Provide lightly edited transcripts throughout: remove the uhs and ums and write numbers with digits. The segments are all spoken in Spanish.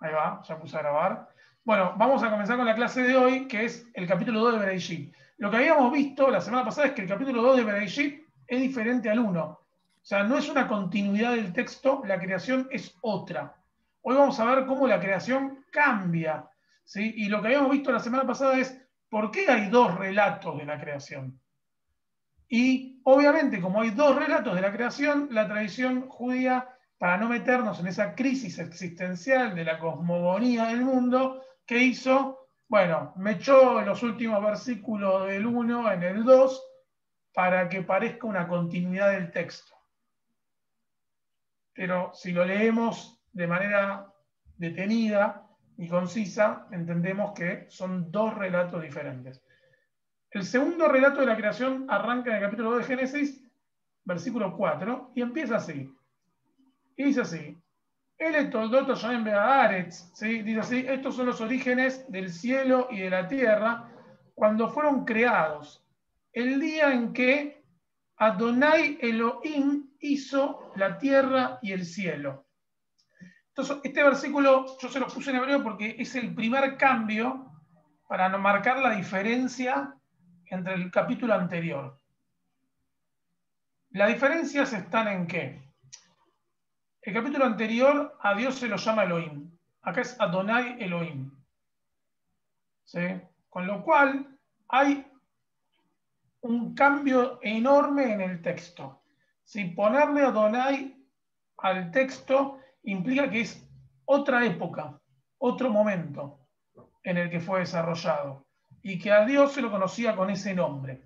Ahí va, ya puse a grabar. Bueno, vamos a comenzar con la clase de hoy, que es el capítulo 2 de Bereshit. Lo que habíamos visto la semana pasada es que el capítulo 2 de Bereshit es diferente al 1. O sea, no es una continuidad del texto, la creación es otra. Hoy vamos a ver cómo la creación cambia, ¿sí? Y lo que habíamos visto la semana pasada es por qué hay dos relatos de la creación. Y obviamente, como hay dos relatos de la creación, la tradición judía, para no meternos en esa crisis existencial de la cosmogonía del mundo, ¿qué hizo? Bueno, me echó los últimos versículos del 1 en el 2 para que parezca una continuidad del texto. Pero si lo leemos de manera detenida y concisa, entendemos que son dos relatos diferentes. El segundo relato de la creación arranca en el capítulo 2 de Génesis, versículo 4, y empieza así. Y dice así: ¿sí? Dice así: estos son los orígenes del cielo y de la tierra cuando fueron creados, el día en que Adonai Elohim hizo la tierra y el cielo. Entonces, este versículo yo se lo puse en hebreo porque es el primer cambio para no marcar la diferencia entre el capítulo anterior. Las diferencias están en qué. El capítulo anterior a Dios se lo llama Elohim. Acá es Adonai Elohim. ¿Sí? Con lo cual hay un cambio enorme en el texto. Si ponerle Adonai al texto implica que es otra época, otro momento en el que fue desarrollado y que a Dios se lo conocía con ese nombre.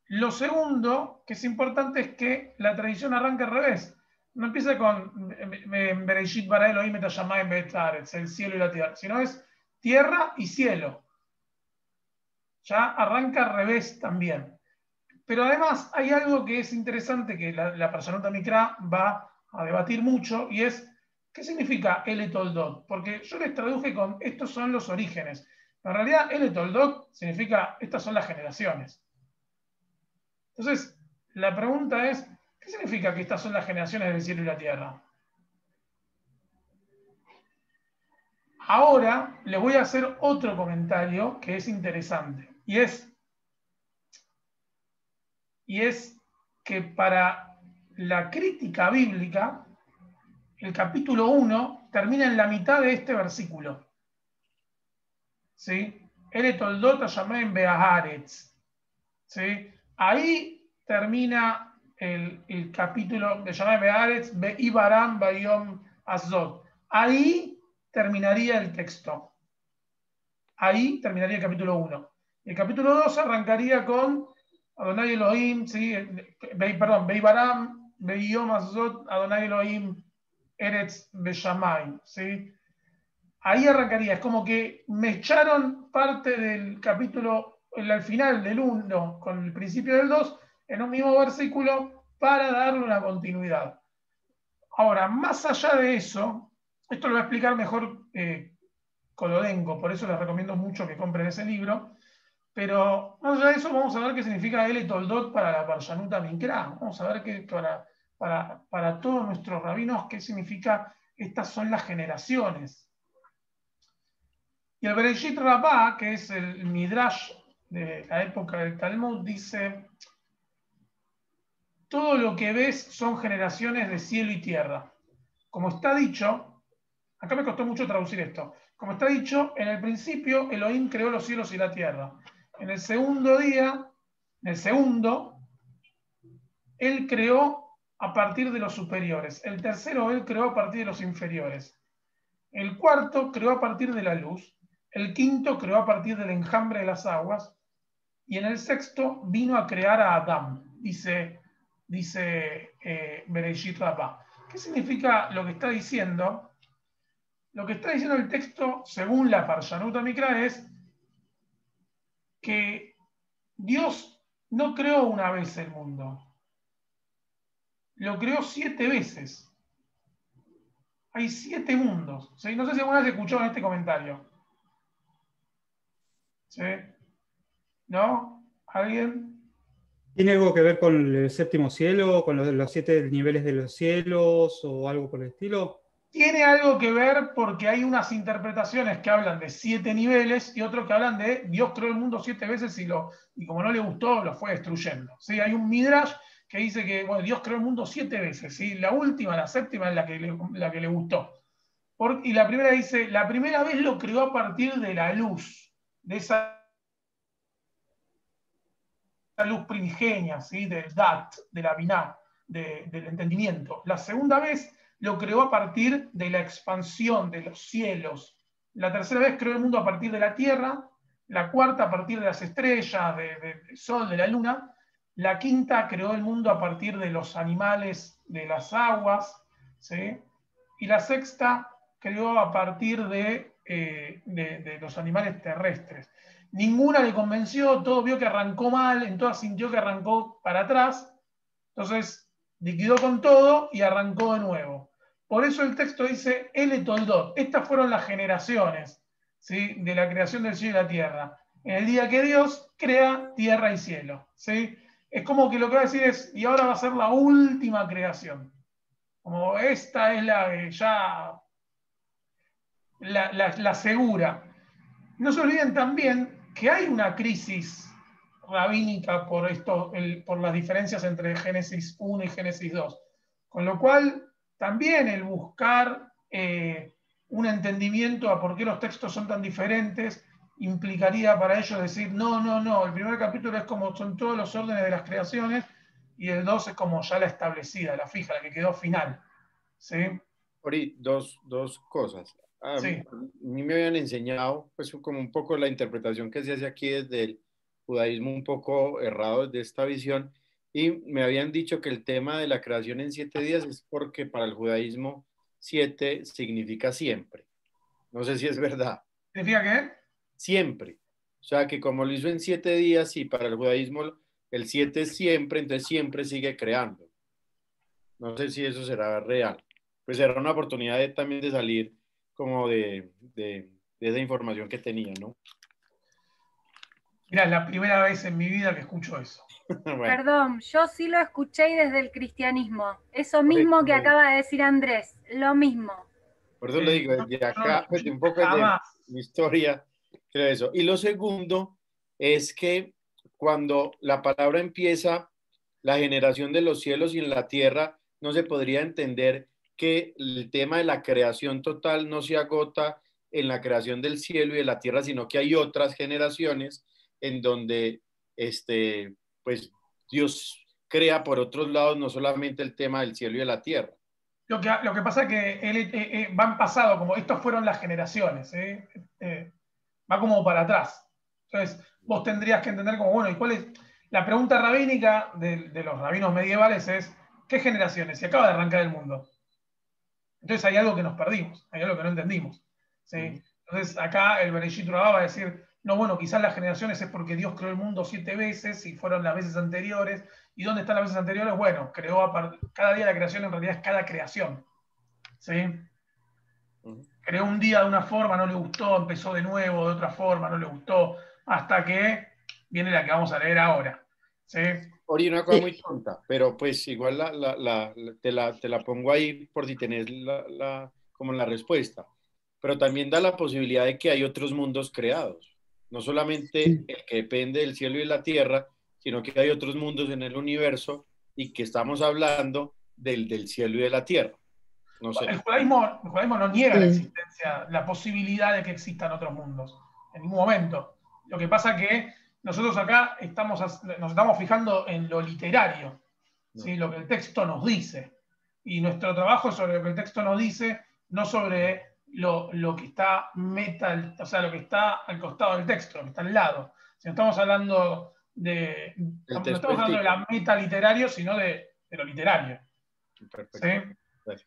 Lo segundo que es importante es que la tradición arranca al revés. No empieza con Bereshit bara Elohim et hashamayim ve'et haaretz, el cielo y la tierra, sino es tierra y cielo. Ya arranca al revés también. Pero además hay algo que es interesante que la Parshanut Mikra va a debatir mucho, y es ¿qué significa El Toldot? Porque yo les traduje con estos son los orígenes. En realidad El Toldot significa estas son las generaciones. Entonces, la pregunta es, ¿qué significa que estas son las generaciones del cielo y la tierra? Ahora les voy a hacer otro comentario que es interesante, y es que para la crítica bíblica, el capítulo 1 termina en la mitad de este versículo. ¿Sí? Ere toldot hashamayim be'haaretz. ¿Sí? Ahí termina el capítulo de Shamayim be'haaretz be'ibaram bayom azot. Ahí terminaría el texto. Ahí terminaría el capítulo 1. El capítulo 2 arrancaría con Adonai Elohim, ¿sí? Be'ibaram bayom azot, Adonai Elohim Eretz Beshamay, ¿sí? Ahí arrancaría, es como que me echaron parte del capítulo, al final del 1 con el principio del 2, en un mismo versículo para darle una continuidad. Ahora, más allá de eso, esto lo va a explicar mejor Colodengo, por eso les recomiendo mucho que compren ese libro, pero más allá de eso vamos a ver qué significa El Toldot para la Parshanut Mikra. Vamos a ver que para todos nuestros rabinos qué significa estas son las generaciones. Y el Bereshit Rabbah, que es el Midrash de la época del Talmud, dice: todo lo que ves son generaciones de cielo y tierra. Como está dicho, acá me costó mucho traducir esto, como está dicho, en el principio Elohim creó los cielos y la tierra. En el segundo día, él creó a partir de los superiores. El tercero, él creó a partir de los inferiores. El cuarto creó a partir de la luz. El quinto creó a partir del enjambre de las aguas. Y en el sexto vino a crear a Adán, dice Bereshit Rabbah. ¿Qué significa lo que está diciendo? Lo que está diciendo el texto, según la Parshanut Mikra, es que Dios no creó una vez el mundo, lo creó 7 veces. Hay 7 mundos. ¿Sí? No sé si alguna vez escuchó en este comentario. ¿Sí? ¿No? ¿Alguien? ¿Tiene algo que ver con el séptimo cielo, con los 7 niveles de los cielos o algo por el estilo? Tiene algo que ver porque hay unas interpretaciones que hablan de 7 niveles y otros que hablan de Dios creó el mundo 7 veces y como no le gustó, lo fue destruyendo. ¿Sí? Hay un Midrash que dice que bueno, Dios creó el mundo 7 veces. ¿Sí? La última, la séptima, es la que le gustó. Y la primera dice, la primera vez lo creó a partir de la luz, de esa luz primigenia, ¿sí? Del Dat, de la Binah, del entendimiento. La segunda vez lo creó a partir de la expansión de los cielos. La tercera vez creó el mundo a partir de la tierra. La cuarta a partir de las estrellas, del sol, de la luna. La quinta creó el mundo a partir de los animales, de las aguas. ¿Sí? Y la sexta creó a partir de los animales terrestres. Ninguna le convenció, todo vio que arrancó mal, en todas sintió que arrancó para atrás, entonces liquidó con todo y arrancó de nuevo. Por eso el texto dice, Ele Toldot, estas fueron las generaciones, ¿sí? De la creación del cielo y la tierra. En el día que Dios crea tierra y cielo. ¿Sí? Es como que lo que va a decir es, y ahora va a ser la última creación. Como esta es ya la segura. No se olviden también que hay una crisis rabínica por las diferencias entre Génesis 1 y Génesis 2. Con lo cual, también el buscar un entendimiento a por qué los textos son tan diferentes implicaría para ellos decir, no, el primer capítulo es como son todos los órdenes de las creaciones y el 2 es como ya la establecida, la fija, la que quedó final. ¿Sí? Ori, dos cosas. A Sí. mí me habían enseñado, pues, como un poco la interpretación que se hace aquí desde el judaísmo, un poco errado desde esta visión, y me habían dicho que el tema de la creación en 7 días es porque para el judaísmo 7 significa siempre. No sé si es verdad. ¿Significa qué? Siempre. O sea, que como lo hizo en 7 días y para el judaísmo el 7 es siempre, entonces siempre sigue creando. No sé si eso será real. Pues será una oportunidad también de salir como de esa información que tenía, ¿no? Mira, es la primera vez en mi vida que escucho eso. Bueno, Perdón, yo sí lo escuché desde el cristianismo. Eso por eso mismo que le digo, acaba de decir Andrés, lo mismo. por eso le digo, desde Yo no lo acá, pues escuché un poco desde jamás. mi historia, creo eso. Y lo segundo es que cuando la palabra empieza, la generación de los cielos y en la tierra, no se podría entender que el tema de la creación total no se agota en la creación del cielo y de la tierra, sino que hay otras generaciones en donde pues Dios crea por otros lados, no solamente el tema del cielo y de la tierra. Lo que pasa es que van pasado, como estos fueron las generaciones, va como para atrás. Entonces, vos tendrías que entender como, bueno, ¿y cuál es? La pregunta rabínica de los rabinos medievales es, ¿qué generaciones? Si acaba de arrancar el mundo. Entonces hay algo que nos perdimos, hay algo que no entendimos. ¿Sí? Entonces acá el Bereshit Rabá va a decir, no, bueno, quizás las generaciones es porque Dios creó el mundo 7 veces y fueron las veces anteriores. ¿Y dónde están las veces anteriores? Bueno, cada día de la creación en realidad es cada creación. ¿Sí? Creó un día de una forma, no le gustó, empezó de nuevo de otra forma, no le gustó, hasta que viene la que vamos a leer ahora. ¿Sí? Ori, una cosa muy tonta, pero pues igual te la pongo ahí por si tenés como la respuesta. Pero también da la posibilidad de que hay otros mundos creados. No solamente el que depende del cielo y de la tierra, sino que hay otros mundos en el universo y que estamos hablando del cielo y de la tierra. No sé. El judaísmo no niega la existencia, la posibilidad de que existan otros mundos, en ningún momento. Lo que pasa es que nosotros acá nos estamos fijando en lo literario, ¿sí? Lo que el texto nos dice. Y nuestro trabajo es sobre lo que el texto nos dice, no sobre lo que está o sea, lo que está al costado del texto, lo que está al lado. Si no estamos hablando no estamos hablando de la meta literario, sino de lo literario. Perfecto. ¿Sí?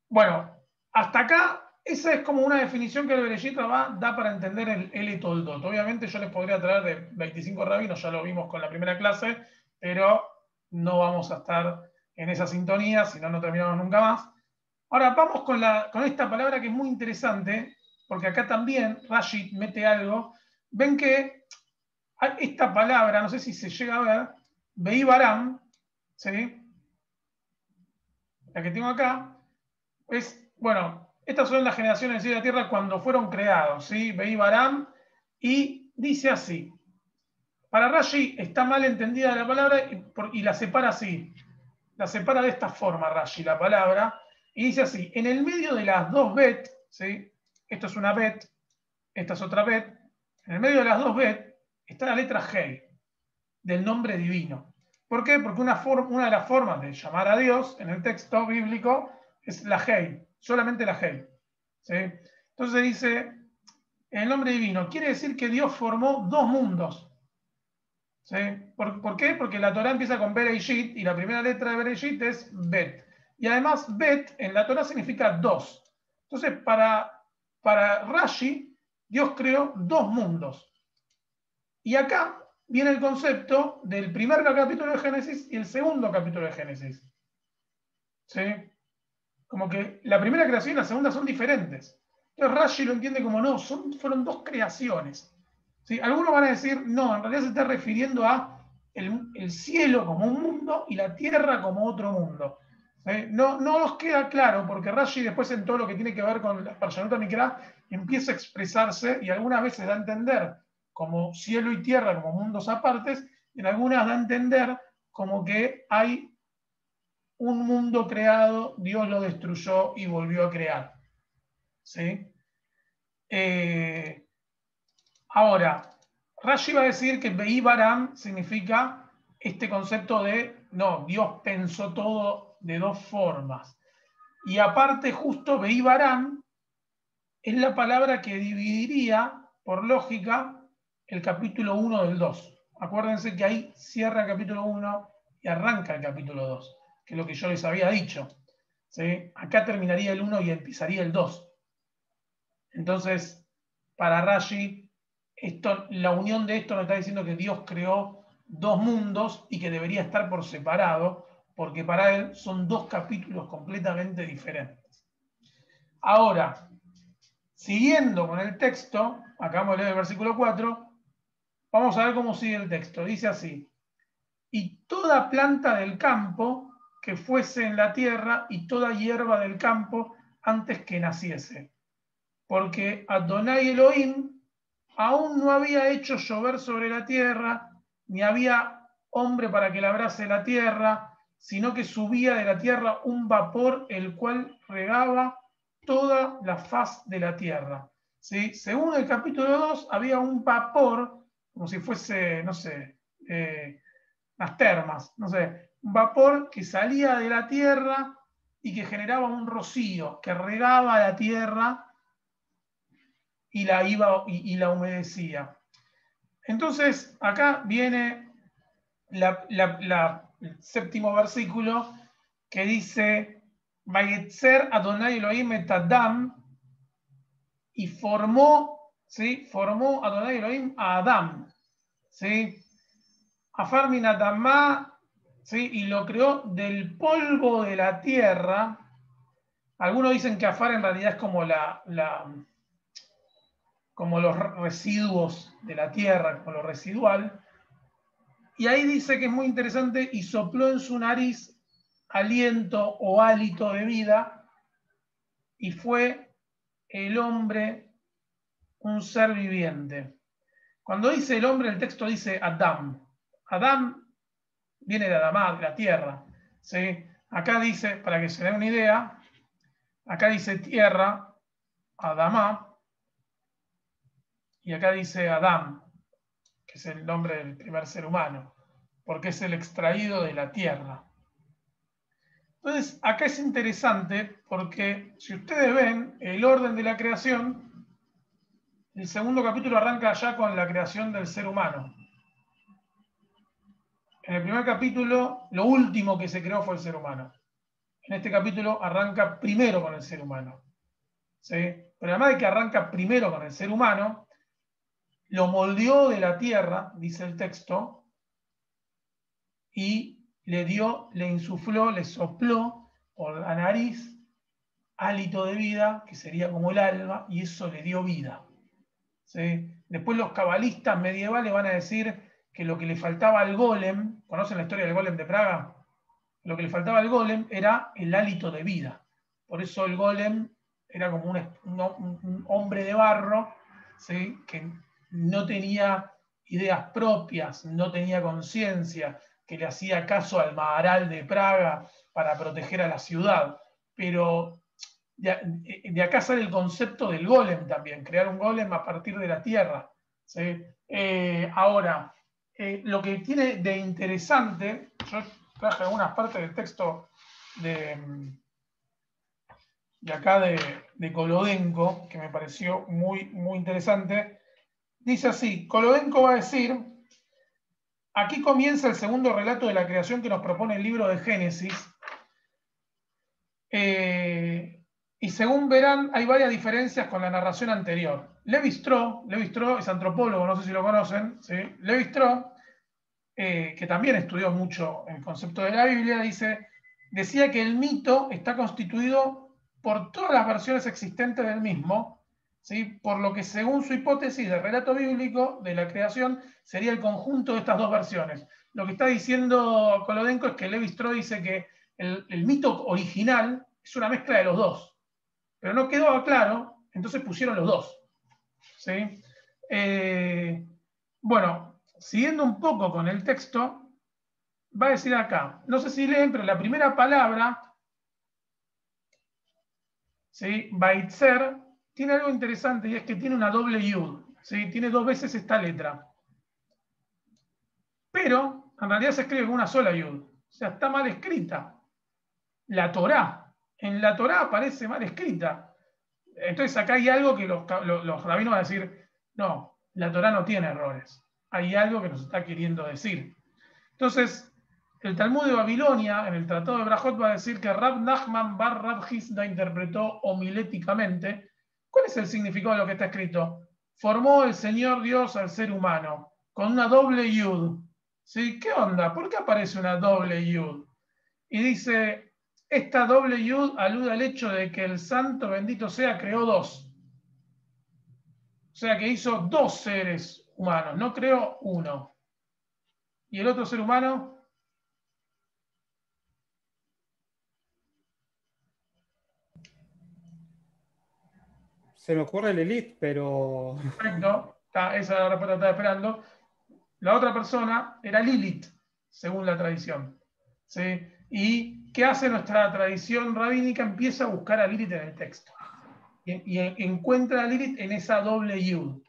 Bueno, hasta acá, esa es como una definición que el Bereshit da para entender el Ele Toldot. Obviamente yo les podría traer de 25 rabinos, ya lo vimos con la primera clase, pero no vamos a estar en esa sintonía, si no, no terminamos nunca más. Ahora vamos con esta palabra que es muy interesante, porque acá también Rashi mete algo. Ven que esta palabra, no sé si se llega a ver, Beí Baram, ¿sí? La que tengo acá, bueno, estas son las generaciones del cielo y la tierra cuando fueron creados, ¿sí? Beí Baram, y dice así. Para Rashi está mal entendida la palabra y la separa así. La separa de esta forma Rashi, la palabra, y dice así, en el medio de las dos bet, ¿sí? Esto es una bet, esta es otra bet, en el medio de las dos bet está la letra Hei, del nombre divino. ¿Por qué? Porque una de las formas de llamar a Dios en el texto bíblico es la Hei, solamente la Hei. ¿Sí? Entonces dice, el nombre divino quiere decir que Dios formó dos mundos. ¿Sí? ¿Por qué? Porque la Torah empieza con Bereshit y la primera letra de Bereshit es Bet. Y además Bet en la Torah significa dos. Entonces para Rashi, Dios creó dos mundos. Y acá viene el concepto del primer capítulo de Génesis y el segundo capítulo de Génesis. ¿Sí? Como que la primera creación y la segunda son diferentes. Entonces Rashi lo entiende como no, fueron dos creaciones. ¿Sí? Algunos van a decir, no, en realidad se está refiriendo a el cielo como un mundo y la tierra como otro mundo. ¿Sí? No nos queda claro, porque Rashi después en todo lo que tiene que ver con la Parshanut Mikra empieza a expresarse y algunas veces da a entender como cielo y tierra como mundos apartes, y en algunas da a entender como que hay un mundo creado, Dios lo destruyó y volvió a crear. ¿Sí? Ahora, Rashi va a decir que Beí Baram significa este concepto de, no, Dios pensó todo de dos formas. Y aparte, justo Beí Baram es la palabra que dividiría, por lógica, el capítulo 1 del 2. Acuérdense que ahí cierra el capítulo 1 y arranca el capítulo 2, que es lo que yo les había dicho. ¿Sí? Acá terminaría el 1 y empezaría el 2. Entonces, para Rashi, la unión de esto nos está diciendo que Dios creó dos mundos y que debería estar por separado, porque para él son dos capítulos completamente diferentes. Ahora, siguiendo con el texto, acá vamos a leer el versículo 4, vamos a ver cómo sigue el texto. Dice así, y toda planta del campo que fuese en la tierra y toda hierba del campo antes que naciese. Porque Adonai Elohim aún no había hecho llover sobre la tierra, ni había hombre para que labrase la tierra, sino que subía de la tierra un vapor el cual regaba toda la faz de la tierra. ¿Sí? Según el capítulo 2, había un vapor, como si fuese, no sé, las termas, no sé, un vapor que salía de la tierra y que generaba un rocío, que regaba la tierra y la humedecía. Entonces, acá viene el séptimo versículo que dice, Vayetzer Adonai Elohim et Adam, y formó Adonai Elohim a Adam, ¿sí? Afar min Adamá, ¿sí? Y lo creó del polvo de la tierra. Algunos dicen que Afar en realidad es como como los residuos de la tierra, como lo residual. Y ahí dice que es muy interesante, y sopló en su nariz aliento o hálito de vida, y fue el hombre un ser viviente. Cuando dice el hombre, el texto dice Adam. Adam viene de Adamá, de la tierra. ¿Sí? Acá dice, para que se den una idea, acá dice tierra, Adamá, y acá dice Adam, que es el nombre del primer ser humano, porque es el extraído de la tierra. Entonces, acá es interesante porque si ustedes ven el orden de la creación, el segundo capítulo arranca ya con la creación del ser humano. En el primer capítulo, lo último que se creó fue el ser humano. En este capítulo arranca primero con el ser humano. ¿Sí? Pero además de que arranca primero con el ser humano, lo moldeó de la tierra, dice el texto, y le insufló, le sopló por la nariz hálito de vida, que sería como el alma, y eso le dio vida. ¿Sí? Después los cabalistas medievales van a decir que lo que le faltaba al golem, ¿conocen la historia del golem de Praga? Lo que le faltaba al golem era el hálito de vida. por eso el golem era como un hombre de barro, ¿sí? Que no tenía ideas propias, no tenía conciencia, que le hacía caso al Maharal de Praga para proteger a la ciudad. Pero de acá sale el concepto del golem también, crear un golem a partir de la tierra, ¿sí? Ahora, lo que tiene de interesante, yo traje algunas partes del texto de acá de Kolodenko, que me pareció muy, muy interesante. Dice así, Kolodenko va a decir, aquí comienza el segundo relato de la creación que nos propone el libro de Génesis. Y según verán, hay varias diferencias con la narración anterior. Levi-Strauss es antropólogo, no sé si lo conocen, ¿sí? Levi-Strauss, que también estudió mucho el concepto de la Biblia, decía que el mito está constituido por todas las versiones existentes del mismo, ¿sí? Por lo que según su hipótesis de relato bíblico de la creación, sería el conjunto de estas dos versiones. Lo que está diciendo Kolodenko es que Levi-Strauss dice que el mito original es una mezcla de los dos, pero no quedó claro, entonces pusieron los dos, ¿sí? Bueno, siguiendo un poco con el texto, va a decir acá, no sé si leen, pero la primera palabra, ¿sí? Baitzer, tiene algo interesante y es que tiene una doble yud, ¿sí? Tiene dos veces esta letra. Pero en realidad se escribe con una sola yud, o sea, está mal escrita. La Torá, en la Torá aparece mal escrita. Entonces acá hay algo que los rabinos van a decir, no, la Torá no tiene errores. Hay algo que nos está queriendo decir. Entonces, el Talmud de Babilonia, en el Tratado de Brajot, va a decir que Rab Nachman bar Rab Hizda interpretó homiléticamente. ¿Cuál es el significado de lo que está escrito? Formó el Señor Dios al ser humano con una doble yud. ¿Sí? ¿Qué onda? ¿Por qué aparece una doble yud? Y dice, esta doble yud alude al hecho de que el santo bendito sea creó dos. O sea que hizo dos seres humanos, no creó uno. ¿Y el otro ser humano? Se me ocurre Lilith, pero Perfecto, esa es la respuesta que estaba esperando. La otra persona era Lilith, según la tradición. ¿Sí? ¿Y qué hace nuestra tradición rabínica? Empieza a buscar a Lilith en el texto. Y encuentra a Lilith en esa doble yud.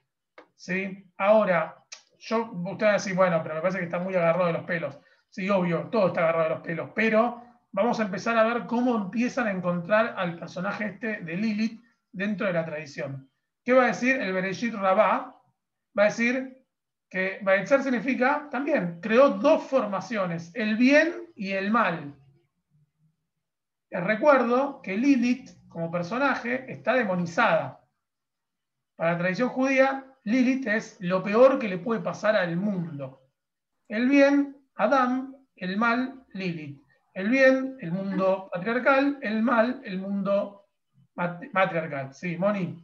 ¿Sí? Ahora, usted va a decir, bueno, pero me parece que está muy agarrado de los pelos. Sí, obvio, todo está agarrado de los pelos, pero vamos a empezar a ver cómo empiezan a encontrar al personaje este de Lilith dentro de la tradición. ¿Qué va a decir el Bereshit Rabá? Va a decir que Baetzer significa también, creó dos formaciones, el bien y el mal. Les recuerdo que Lilith, como personaje, está demonizada. Para la tradición judía, Lilith es lo peor que le puede pasar al mundo. El bien, Adán; el mal, Lilith. El bien, el mundo patriarcal; el mal, el mundo matriarcal. Sí, Moni.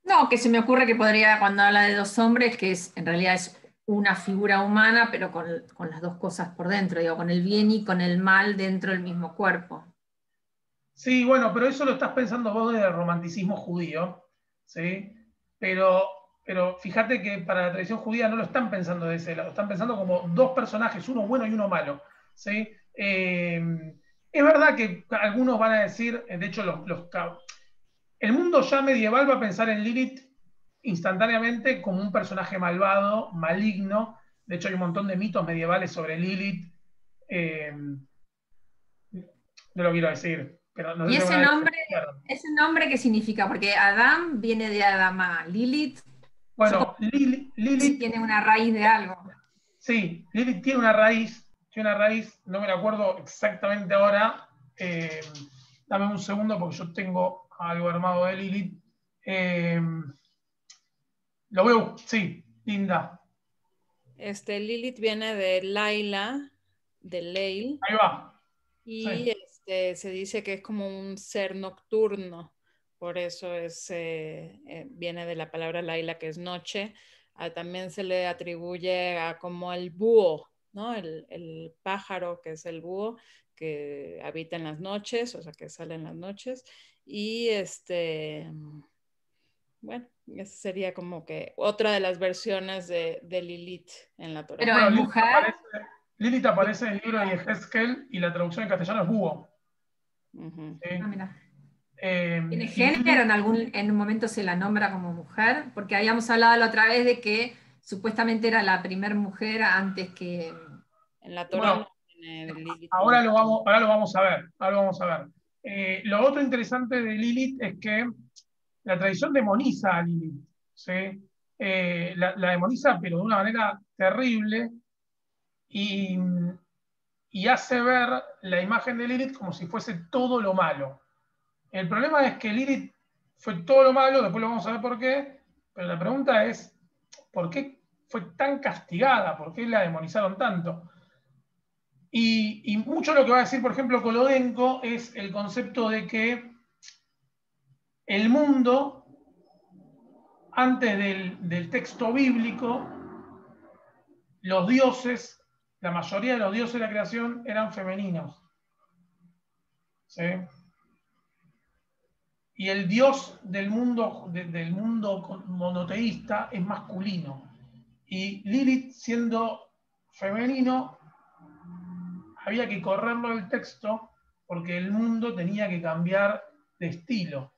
No, que se me ocurre que podría, cuando habla de dos hombres, que en realidad es una figura humana, pero con las dos cosas por dentro, digo, con el bien y con el mal dentro del mismo cuerpo. Sí, bueno, pero eso lo estás pensando vos desde el romanticismo judío, ¿sí? Pero fíjate que para la tradición judía no lo están pensando de ese lado, lo están pensando como dos personajes, uno bueno y uno malo, ¿sí? Es verdad que algunos van a decir, de hecho el mundo ya medieval va a pensar en Lilith instantáneamente como un personaje malvado, maligno. De hecho hay un montón de mitos medievales sobre Lilith. No lo quiero decir, pero no sé ¿Y si alguna vez escucharon. ese nombre qué significa? Porque Adán viene de Adama, Lilith, Bueno, si Lilith, tiene una raíz de algo. sí, Lilith tiene una raíz, no me la acuerdo exactamente ahora. Dame un segundo porque yo tengo algo armado de Lilith. Eh, lo veo, sí, Linda. Lilith viene de Laila, de Leil, Ahí va. y Sí. se dice que es como un ser nocturno, por eso viene de la palabra Laila, que es noche. También se le atribuye a como el búho, ¿no? El pájaro, que es el búho, que habita en las noches, o sea, que sale en las noches, y bueno, esa sería como que otra de las versiones de Lilith en la Torá. Pero Bueno, es mujer. Lilith aparece en el libro de Yehezkel y la traducción en castellano es búho. Ujú. ¿Sí? Mira. ¿Tiene Y género? Lilith, ¿En un momento se la nombra como mujer? Porque habíamos hablado la otra vez de que supuestamente era la primer mujer antes que... En la Torá bueno, no tiene Lilith ahora como... ahora lo vamos a ver. Ahora lo vamos a ver. Lo otro interesante de Lilith es que la tradición demoniza a Lilith. ¿Sí? La demoniza, pero de una manera terrible, y, y hace ver la imagen de Lilith como si fuese todo lo malo. El problema es que Lilith fue todo lo malo, después lo vamos a ver por qué, pero la pregunta es, ¿por qué fue tan castigada? ¿Por qué la demonizaron tanto? Y mucho lo que va a decir, por ejemplo, Kolodenko es el concepto de que el mundo, antes del texto bíblico, los dioses, la mayoría de los dioses de la creación eran femeninos. ¿Sí? Y el dios del mundo monoteísta es masculino. Y Lilith, siendo femenino, había que correrlo del texto porque el mundo tenía que cambiar de estilo.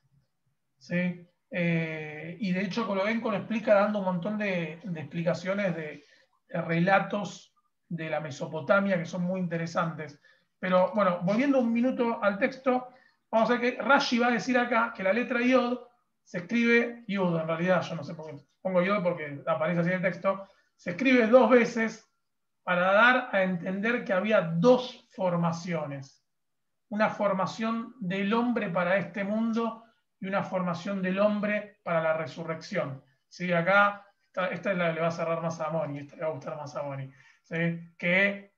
¿Sí? Y de hecho Kolodenko lo explica dando un montón de explicaciones de relatos de la Mesopotamia que son muy interesantes. Pero bueno, volviendo un minuto al texto, vamos a ver que Rashi va a decir acá que la letra Yod se escribe Yud, en realidad yo no sé por qué pongo Yod porque aparece así en el texto, se escribe 2 veces para dar a entender que había 2 formaciones. Una formación del hombre para este mundo y una formación del hombre para la resurrección. ¿Sí? Acá, esta le va a cerrar más a Moni, esta le va a gustar más a Moni. ¿Sí? Que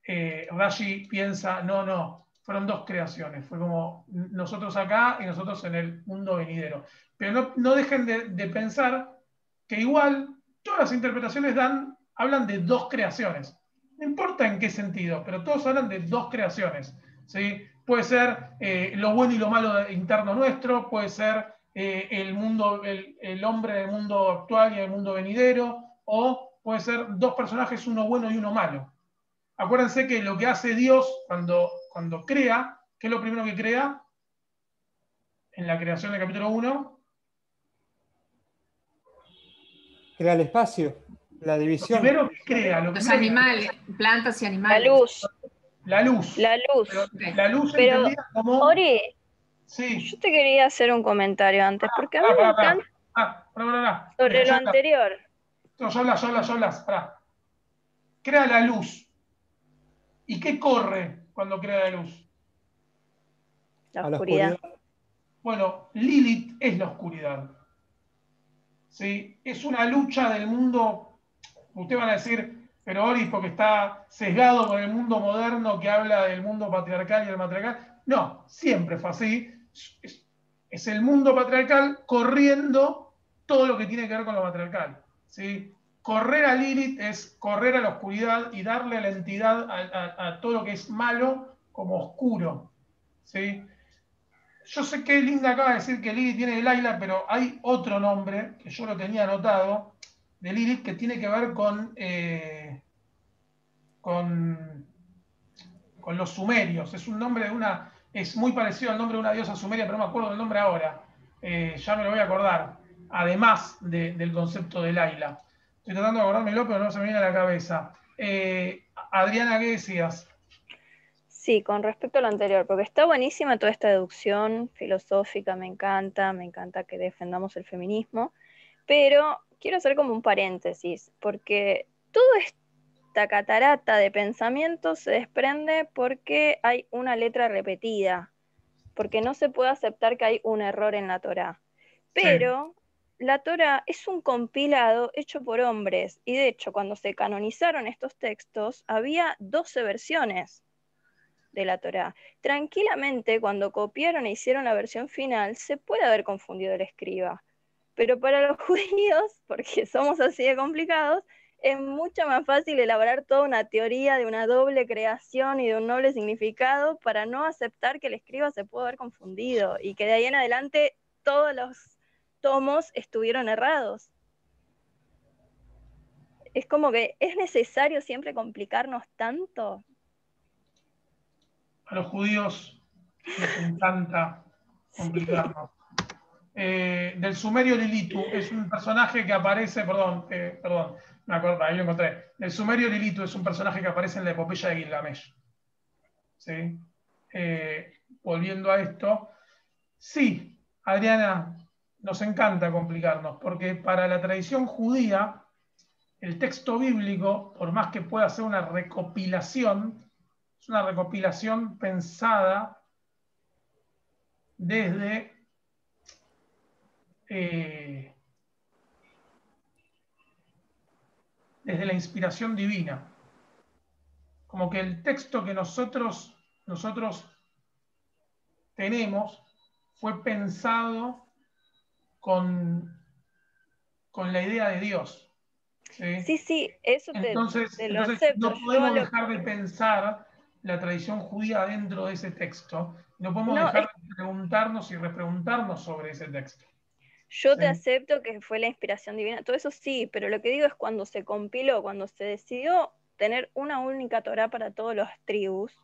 Rashi piensa, no, fueron 2 creaciones, fue como nosotros acá y nosotros en el mundo venidero. Pero no dejen de pensar que igual todas las interpretaciones hablan de 2 creaciones. No importa en qué sentido, pero todos hablan de 2 creaciones. ¿Sí? Puede ser lo bueno y lo malo interno nuestro, puede ser el hombre del mundo actual y el mundo venidero, o puede ser 2 personajes, uno bueno y uno malo. Acuérdense que lo que hace Dios cuando crea, ¿qué es lo primero que crea? En la creación del capítulo 1. Crea el espacio, la división. Lo primero que crea, Los animales, plantas y animales. La luz. La luz. La luz. Pero la luz Pero, entendida como... Ori, sí. yo te quería hacer un comentario antes, porque a mí me encanta sobre lo anterior. No, yo hablas. Pará. Crea la luz. ¿Y qué corre cuando crea la luz? La oscuridad. Bueno, Lilith es la oscuridad. ¿Sí? Es una lucha del mundo. Ustedes van a decir, pero Ori, porque está sesgado con el mundo moderno que habla del mundo patriarcal y el matriarcal. No, siempre fue así. Es el mundo patriarcal corriendo todo lo que tiene que ver con lo matriarcal. ¿Sí? Correr a Lilith es correr a la oscuridad y darle la entidad a todo lo que es malo como oscuro. ¿Sí? Yo sé que Linda acaba de decir que Lilith tiene el Laila, pero hay otro nombre que yo lo tenía anotado de Lilith que tiene que ver con los sumerios. Es un nombre es muy parecido al nombre de una diosa sumeria, pero no me acuerdo del nombre ahora. Ya me lo voy a acordar. Además del concepto de Laila. Estoy tratando de acordármelo, pero no se me viene a la cabeza. Adriana, ¿qué decías? Sí, con respecto a lo anterior, porque está buenísima toda esta deducción filosófica, me encanta que defendamos el feminismo, pero quiero hacer como un paréntesis, porque toda esta catarata de pensamientos se desprende porque hay una letra repetida, porque no se puede aceptar que hay un error en la Torá. Pero la Torá es un compilado hecho por hombres, y de hecho cuando se canonizaron estos textos había 12 versiones de la Torá. Tranquilamente, cuando copiaron e hicieron la versión final, se puede haber confundido el escriba. Pero para los judíos, porque somos así de complicados, es mucho más fácil elaborar toda una teoría de una doble creación y de un doble significado para no aceptar que el escriba se pudo haber confundido y que de ahí en adelante todos los tomos estuvieron errados. Es como que es necesario siempre complicarnos tanto. A los judíos les encanta complicarnos. Del sumerio Lilitu, es un personaje que aparece, perdón, me acuerdo, ahí lo encontré. Del sumerio Lilitu es un personaje que aparece en la epopeya de Gilgamesh. ¿Sí? Volviendo a esto, sí, Adriana, nos encanta complicarnos, porque para la tradición judía, el texto bíblico, por más que pueda ser una recopilación, es una recopilación pensada desde la inspiración divina. Como que el texto que nosotros tenemos fue pensado con la idea de Dios. ¿Sí? Sí, eso entonces lo acepto. no podemos dejar de pensar la tradición judía dentro de ese texto. No podemos dejar de preguntarnos y repreguntarnos sobre ese texto. Yo te acepto que fue la inspiración divina, todo eso sí, pero lo que digo es cuando se compiló, cuando se decidió tener una única Torá para todas las tribus,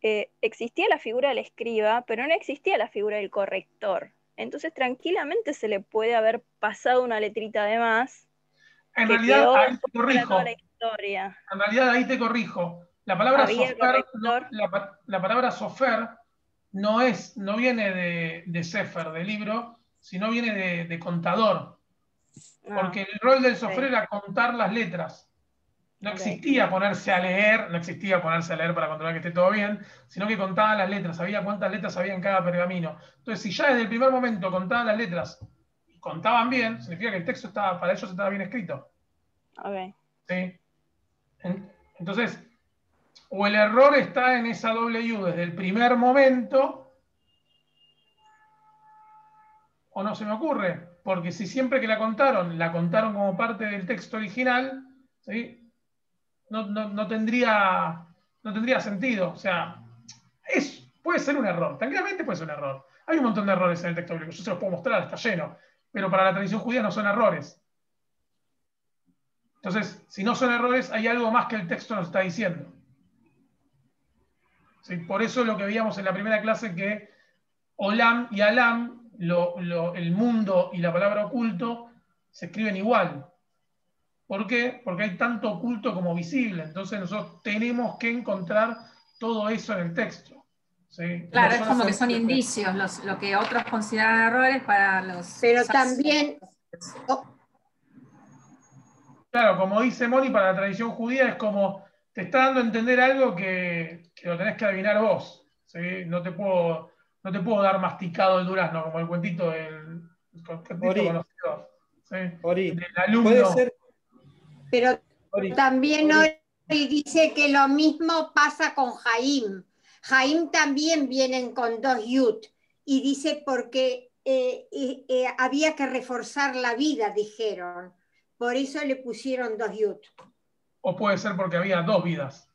existía la figura del escriba, pero no existía la figura del corrector. Entonces tranquilamente se le puede haber pasado una letrita de más. En realidad, ahí te corrijo. Toda la historia. En realidad, ahí te corrijo. La palabra sofer no viene de sefer, de libro, sino viene de contador. Porque el rol del sofer era contar las letras. No existía ponerse a leer para controlar que esté todo bien, sino que contaban las letras, sabía cuántas letras había en cada pergamino. Entonces, si ya desde el primer momento contaban las letras y contaban bien, significa que el texto para ellos estaba bien escrito. ¿Sí? Entonces, o el error está en esa doble U desde el primer momento, o no se me ocurre, porque si siempre que la contaron como parte del texto original, ¿sí? No tendría sentido. O sea, puede ser un error, tranquilamente puede ser un error. Hay un montón de errores en el texto bíblico, yo se los puedo mostrar, está lleno, pero para la tradición judía no son errores. Entonces, si no son errores, hay algo más que el texto nos está diciendo. ¿Sí? Por eso lo que veíamos en la primera clase, que Olam y Alam, el mundo y la palabra oculto, se escriben igual. ¿Por qué? Porque hay tanto oculto como visible. Entonces nosotros tenemos que encontrar todo eso en el texto. ¿Sí? Claro, es como que son indicios, lo que otros consideran errores para los... Pero también... Claro, como dice Moni, para la tradición judía es como, te está dando a entender algo que lo tenés que adivinar vos. ¿Sí? No te puedo dar masticado el durazno, como el cuentito del conocido. ¿Sí? Del alumno. Puede ser. Pero también hoy dice que lo mismo pasa con Jaim. Jaim también vienen con 2 yud. Y dice porque había que reforzar la vida, dijeron. Por eso le pusieron 2 yud. O puede ser porque había 2 vidas.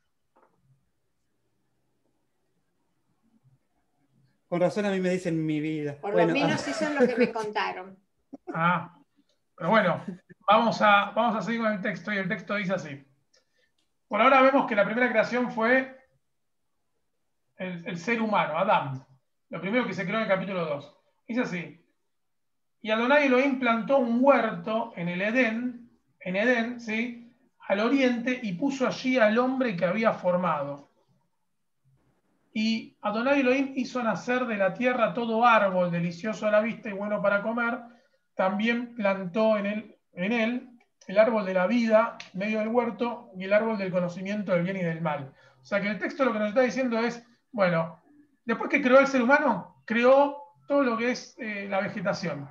Con razón a mí me dicen mi vida. Por lo menos eso es lo que me contaron. Pero bueno, vamos a seguir con el texto, y el texto dice así. Por ahora vemos que la primera creación fue el ser humano, Adán. Lo primero que se creó en el capítulo 2. Dice así. Y Adonai Elohim plantó un huerto en el Edén, ¿sí? Al oriente, y puso allí al hombre que había formado. Y Adonai Elohim hizo nacer de la tierra todo árbol delicioso a la vista y bueno para comer. También plantó en él el árbol de la vida en medio del huerto y el árbol del conocimiento del bien y del mal. O sea que el texto lo que nos está diciendo es, bueno, después que creó el ser humano, creó todo lo que es la vegetación.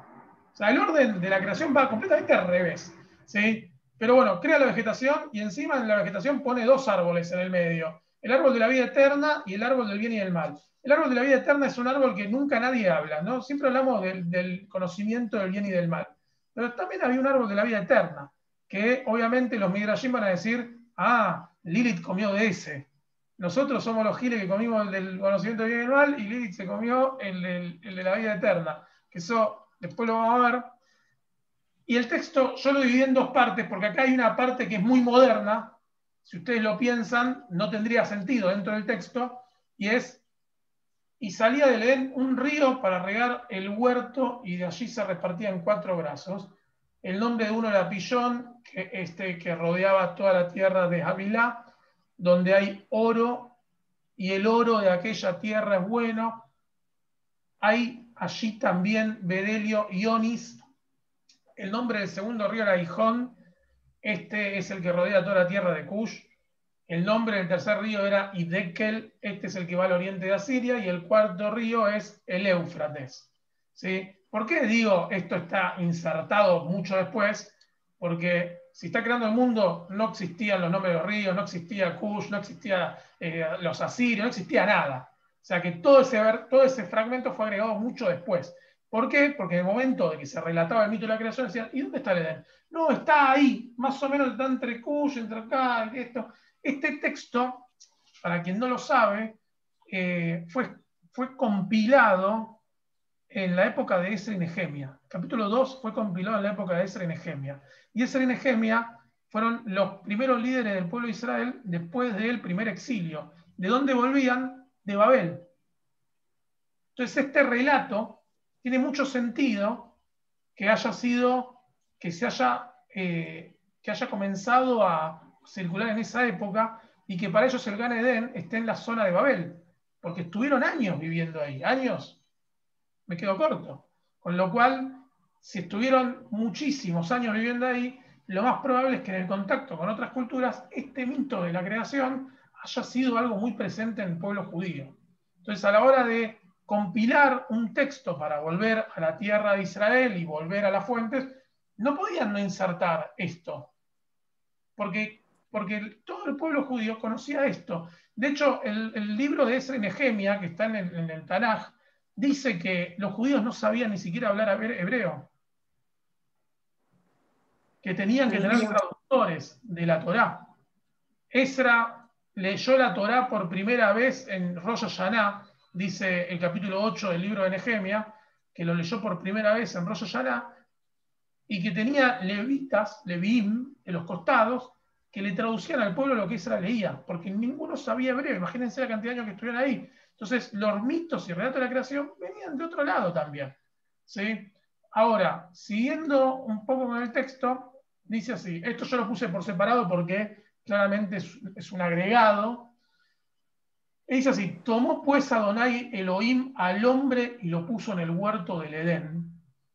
O sea, el orden de la creación va completamente al revés, ¿sí? Pero bueno, crea la vegetación y encima en la vegetación pone 2 árboles en el medio. El árbol de la vida eterna y el árbol del bien y del mal. El árbol de la vida eterna es un árbol que nunca nadie habla, ¿no? Siempre hablamos del conocimiento del bien y del mal. Pero también había un árbol de la vida eterna. que obviamente los Midrashim van a decir, Lilith comió de ese. Nosotros somos los giles que comimos el del conocimiento del bien y del mal, y Lilith se comió el de la vida eterna. Que eso después lo vamos a ver. Y el texto yo lo dividí en dos partes, porque acá hay una parte que es muy moderna. Si ustedes lo piensan, no tendría sentido dentro del texto, y es: y salía del Edén un río para regar el huerto, y de allí se repartía en 4 brazos. El nombre de uno era Pillón, que rodeaba toda la tierra de Havilá, donde hay oro, y el oro de aquella tierra es bueno. Hay allí también bedelio y onis. El nombre del segundo río era Gijón. Este es el que rodea toda la tierra de Cush. El nombre del tercer río era Idekel. Este es el que va al oriente de Asiria. Y el cuarto río es el Éufrates. ¿Sí? ¿Por qué digo esto está insertado mucho después? Porque si está creando el mundo, no existían los nombres de los ríos, no existía Cush, no existía los asirios, no existía nada. O sea que todo ese fragmento fue agregado mucho después. ¿Por qué? Porque en el momento de que se relataba el mito de la creación, decían, ¿y dónde está el Edén? No, está ahí, más o menos está entre Cush, entre acá, esto. Este texto, para quien no lo sabe, fue compilado en la época de Esra y Nehemia. Capítulo 2 fue compilado en la época de Esra y Nehemia. Y Esra y Nehemia fueron los primeros líderes del pueblo de Israel después del primer exilio. ¿De dónde volvían? De Babel. Entonces este relato tiene mucho sentido que haya comenzado a circular en esa época, y que para ellos el Gan Edén esté en la zona de Babel, porque estuvieron años viviendo ahí, años, me quedo corto. Con lo cual, si estuvieron muchísimos años viviendo ahí, lo más probable es que en el contacto con otras culturas, este mito de la creación haya sido algo muy presente en el pueblo judío. Entonces, a la hora de compilar un texto para volver a la tierra de Israel y volver a las fuentes, no podían no insertar esto, porque todo el pueblo judío conocía esto. De hecho, el libro de Esra y Nehemia, que está en el Tanaj, dice que los judíos no sabían ni siquiera hablar hebreo, que tenían que tener traductores de la Torá. Esra leyó la Torá por primera vez en Rosh Hashanah, dice el capítulo 8 del libro de Nehemia, que lo leyó por primera vez en Rosh Hashanah, y que tenía levitas, leviim, en los costados, que le traducían al pueblo lo que Esra leía, porque ninguno sabía hebreo. Imagínense la cantidad de años que estuvieron ahí. Entonces, los mitos y relatos de la creación venían de otro lado también. ¿Sí? Ahora, siguiendo un poco con el texto, dice así. Esto yo lo puse por separado porque claramente es un agregado. Y dice así: tomó pues Adonai Elohim al hombre y lo puso en el huerto del Edén,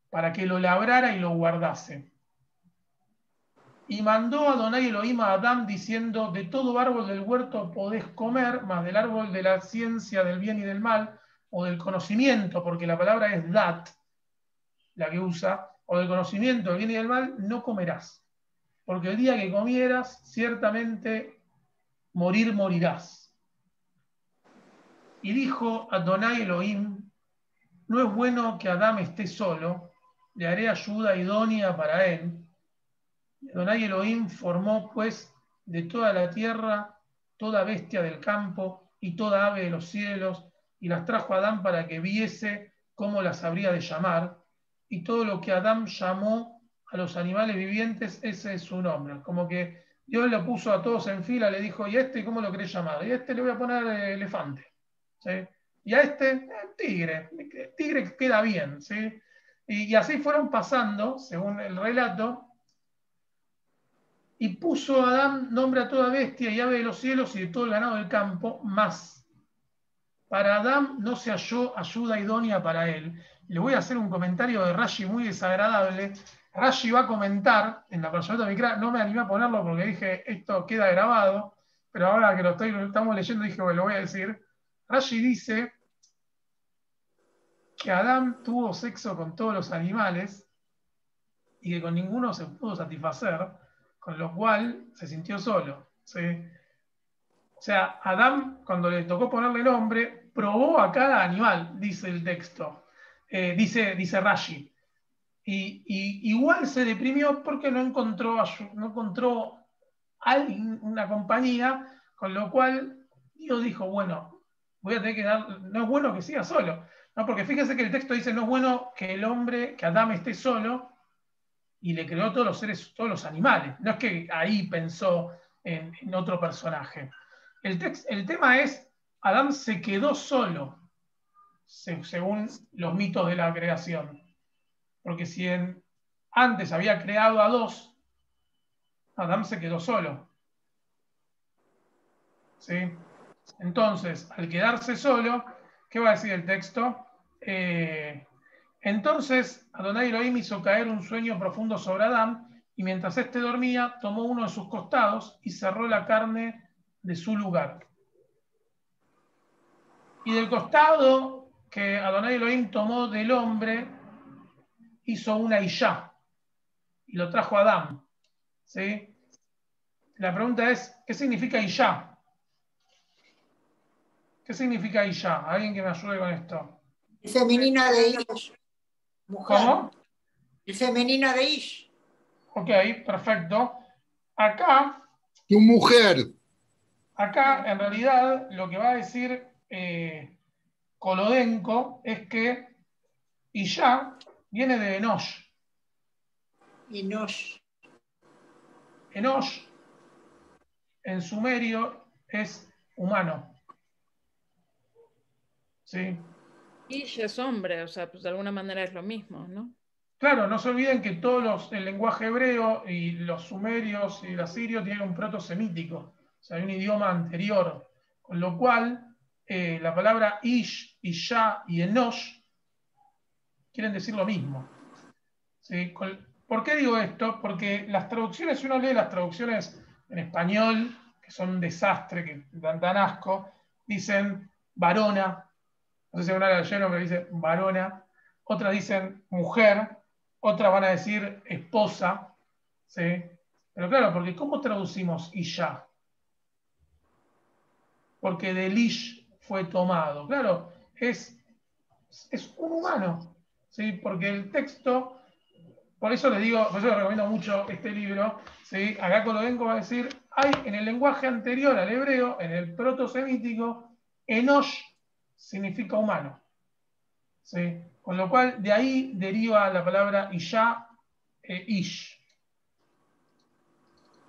para que lo labrara y lo guardase. Y mandó Adonai Elohim a Adán diciendo: de todo árbol del huerto podés comer, mas del árbol de la ciencia del bien y del mal, o del conocimiento, porque la palabra es dat, la que usa, o del conocimiento del bien y del mal, no comerás. Porque el día que comieras, ciertamente morirás. Y dijo Adonai Elohim: no es bueno que Adán esté solo, le haré ayuda idónea para él. Adonai Elohim formó pues de toda la tierra toda bestia del campo y toda ave de los cielos, y las trajo a Adán para que viese cómo las habría de llamar, y todo lo que Adán llamó a los animales vivientes, ese es su nombre. Como que Dios lo puso a todos en fila, le dijo: ¿y a este cómo lo querés llamar? Y a este le voy a poner elefante. ¿Sí? Y a este, tigre. Tigre queda bien. ¿Sí? Y así fueron pasando, según el relato. Y puso a Adán nombre a toda bestia y ave de los cielos y de todo el ganado del campo, más para Adán no se halló ayuda idónea para él. Le voy a hacer un comentario de Rashi muy desagradable. Rashi va a comentar en la Parashat Mikra, no me animé a ponerlo porque dije esto queda grabado, pero ahora que lo estamos leyendo dije, bueno, lo voy a decir. Rashi dice que Adán tuvo sexo con todos los animales y que con ninguno se pudo satisfacer, con lo cual se sintió solo. ¿Sí? O sea, Adán, cuando le tocó ponerle nombre, probó a cada animal, dice el texto, dice Rashi. igual se deprimió porque no encontró alguien, una compañía, con lo cual Dios dijo, bueno, voy a tener que dar, no es bueno que siga solo, ¿no? Porque fíjense que el texto dice, no es bueno que el hombre, que Adán esté solo, y le creó todos los seres, todos los animales. No es que ahí pensó en otro personaje. El tema es, Adán se quedó solo, según los mitos de la creación. Porque si antes había creado a dos, Adán se quedó solo. ¿Sí? Entonces, al quedarse solo, ¿qué va a decir el texto? Entonces Adonai Elohim hizo caer un sueño profundo sobre Adán, y mientras éste dormía, tomó uno de sus costados y cerró la carne de su lugar. Y del costado que Adonai Elohim tomó del hombre, hizo una Ishá, y lo trajo a Adán. ¿Sí? La pregunta es, ¿qué significa Ishá? ¿Qué significa Ishá? ¿Alguien que me ayude con esto? El femenino de Ish. Mujer. ¿Cómo? El femenino de Ish. Ok, perfecto. Acá, Tu mujer. acá en realidad lo que va a decir Kolodenko es que Ishá viene de Enosh. Enosh. Enosh en sumerio es humano. ¿Sí? Ish es hombre, o sea, pues de alguna manera es lo mismo, ¿no? Claro, no se olviden que el lenguaje hebreo y los sumerios y el asirio tienen un proto-semítico, o sea, hay un idioma anterior, con lo cual la palabra Ish, Ishá y Enosh quieren decir lo mismo. ¿Sí? ¿Por qué digo esto? Porque las traducciones, si uno lee las traducciones en español, que son un desastre, que dan asco, dicen varona, no sé si una lleno, pero dice varona, otras dicen mujer, otras van a decir esposa, ¿sí? Pero claro, porque ¿cómo traducimos Isha? Porque del Ish fue tomado. Claro, es un humano, ¿sí? Porque el texto, por eso les digo, por eso les recomiendo mucho este libro, ¿sí? Acá Kolodenko va a decir, hay en el lenguaje anterior al hebreo, en el proto-semítico, Enosh significa humano. ¿Sí? Con lo cual, de ahí deriva la palabra Isha e Ish.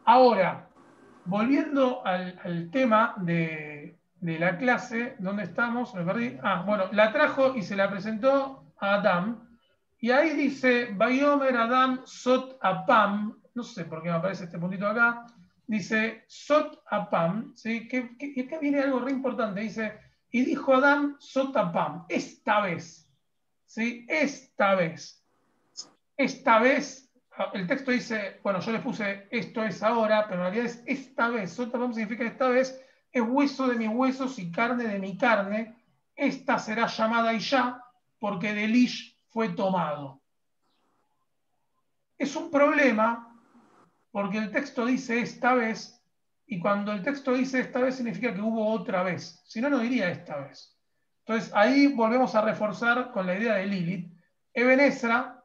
Ahora, volviendo al tema de la clase, ¿dónde estamos? Me perdí. Bueno, la trajo y se la presentó a Adam. Y ahí dice, Bayomer Adam Sot Apam, no sé por qué me aparece este puntito acá, dice Sot Apam, ¿sí? Y acá viene algo re importante, dice, y dijo Adam Sot Apam, esta vez. ¿Sí? Esta vez, el texto dice, bueno, yo les puse esto es ahora, pero en realidad es esta vez. Sotapam significa esta vez, es hueso de mis huesos y carne de mi carne. Esta será llamada Ishá, porque del Ish fue tomado. Es un problema, porque el texto dice esta vez, y cuando el texto dice esta vez significa que hubo otra vez. Si no, no diría esta vez. Entonces ahí volvemos a reforzar con la idea de Lilith. Eben Ezra,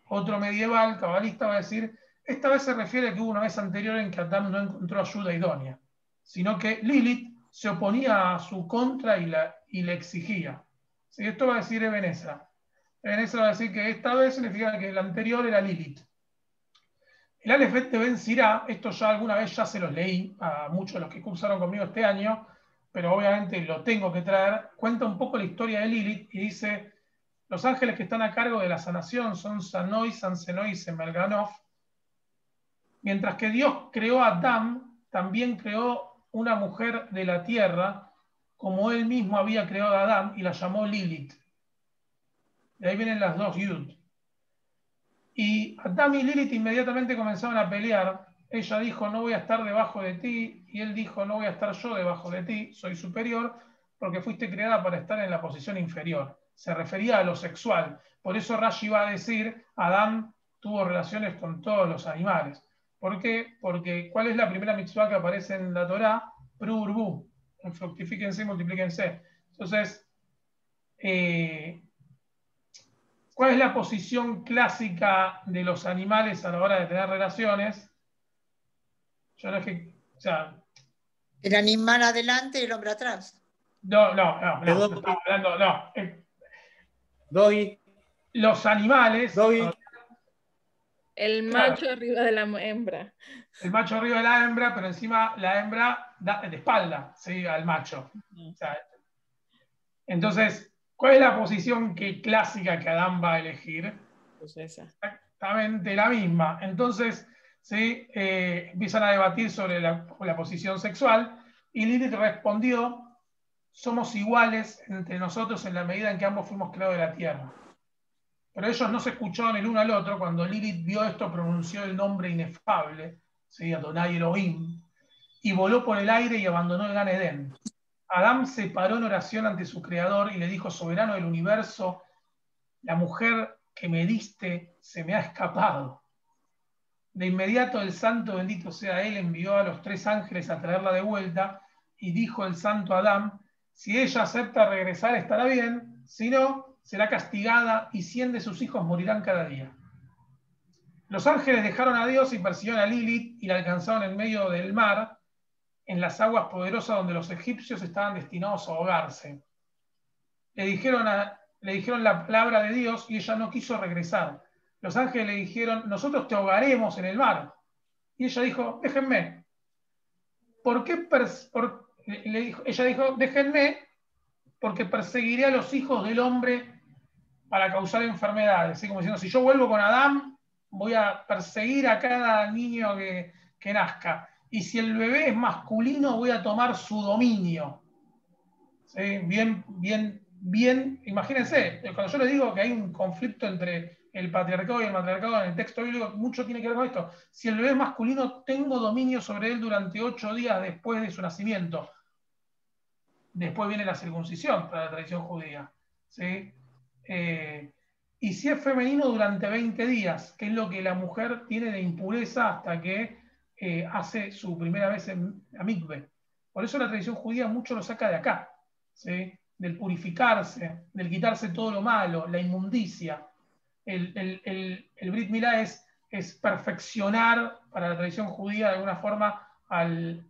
otro medieval, cabalista, va a decir, esta vez se refiere a que hubo una vez anterior en que Adán no encontró ayuda idónea, sino que Lilith se oponía a su contra y le exigía. ¿Sí? Esto va a decir Eben Ezra. Eben Ezra va a decir que esta vez significa que la anterior era Lilith. El Alefet de Ben Sirá, esto ya alguna vez ya se los leí a muchos de los que cursaron conmigo este año, pero obviamente lo tengo que traer, cuenta un poco la historia de Lilith y dice, los ángeles que están a cargo de la sanación son Sanoi, Sansenoi y Semelganov, mientras que Dios creó a Adán, también creó una mujer de la tierra, como él mismo había creado a Adán y la llamó Lilith. De ahí vienen las dos Yud. Y Adán y Lilith inmediatamente comenzaron a pelear. Ella dijo, no voy a estar debajo de ti, y él dijo, no voy a estar yo debajo de ti, soy superior, porque fuiste creada para estar en la posición inferior. Se refería a lo sexual. Por eso Rashi va a decir, Adán tuvo relaciones con todos los animales. ¿Por qué? Porque ¿cuál es la primera mitzvah que aparece en la Torá? Prurbu. Fructifíquense y multiplíquense. Entonces, ¿Cuál es la posición clásica de los animales a la hora de tener relaciones? Yo no es que, o sea, El animal adelante y el hombre atrás. no estamos hablando, no. Doggy. Los animales, Doggy. El macho arriba de la hembra. el macho arriba de la hembra, pero encima la hembra da de espalda, ¿sí? Al macho. O sea, entonces, ¿cuál es la posición clásica que Adán va a elegir? Pues esa. Exactamente la misma. Entonces, ¿sí? Empiezan a debatir sobre la posición sexual y Lilith respondió: somos iguales entre nosotros en la medida en que ambos fuimos creados de la tierra. Pero ellos no se escuchaban el uno al otro. Cuando Lilith vio esto, pronunció el nombre inefable, ¿sí? Adonai Elohim, y voló por el aire y abandonó el Gan Edén. Adán se paró en oración ante su creador y le dijo: soberano del universo, la mujer que me diste se me ha escapado. De inmediato el santo, bendito sea él, envió a los 3 ángeles a traerla de vuelta, y dijo el santo Adán: si ella acepta regresar estará bien, si no, será castigada y 100 de sus hijos morirán cada día. Los ángeles dejaron a Dios y persiguieron a Lilith y la alcanzaron en medio del mar, en las aguas poderosas donde los egipcios estaban destinados a ahogarse. Le dijeron la palabra de Dios y ella no quiso regresar. Los ángeles le dijeron: nosotros te ahogaremos en el mar. Y ella dijo: déjenme. Ella dijo: déjenme, porque perseguiré a los hijos del hombre para causar enfermedades. Así como diciendo: si yo vuelvo con Adán, voy a perseguir a cada niño que nazca. Y si el bebé es masculino, voy a tomar su dominio. ¿Sí? Bien, imagínense, cuando yo les digo que hay un conflicto entre el patriarcado y el matriarcado en el texto bíblico, mucho tiene que ver con esto. Si el bebé es masculino, tengo dominio sobre él durante 8 días después de su nacimiento. Después viene la circuncisión para la tradición judía. ¿Sí? Y si es femenino, durante 20 días, que es lo que la mujer tiene de impureza hasta que hace su primera vez en la mikve. Por eso la tradición judía mucho lo saca de acá, ¿sí? Del purificarse, del quitarse todo lo malo, la inmundicia. El Brit Milá es perfeccionar para la tradición judía de alguna forma al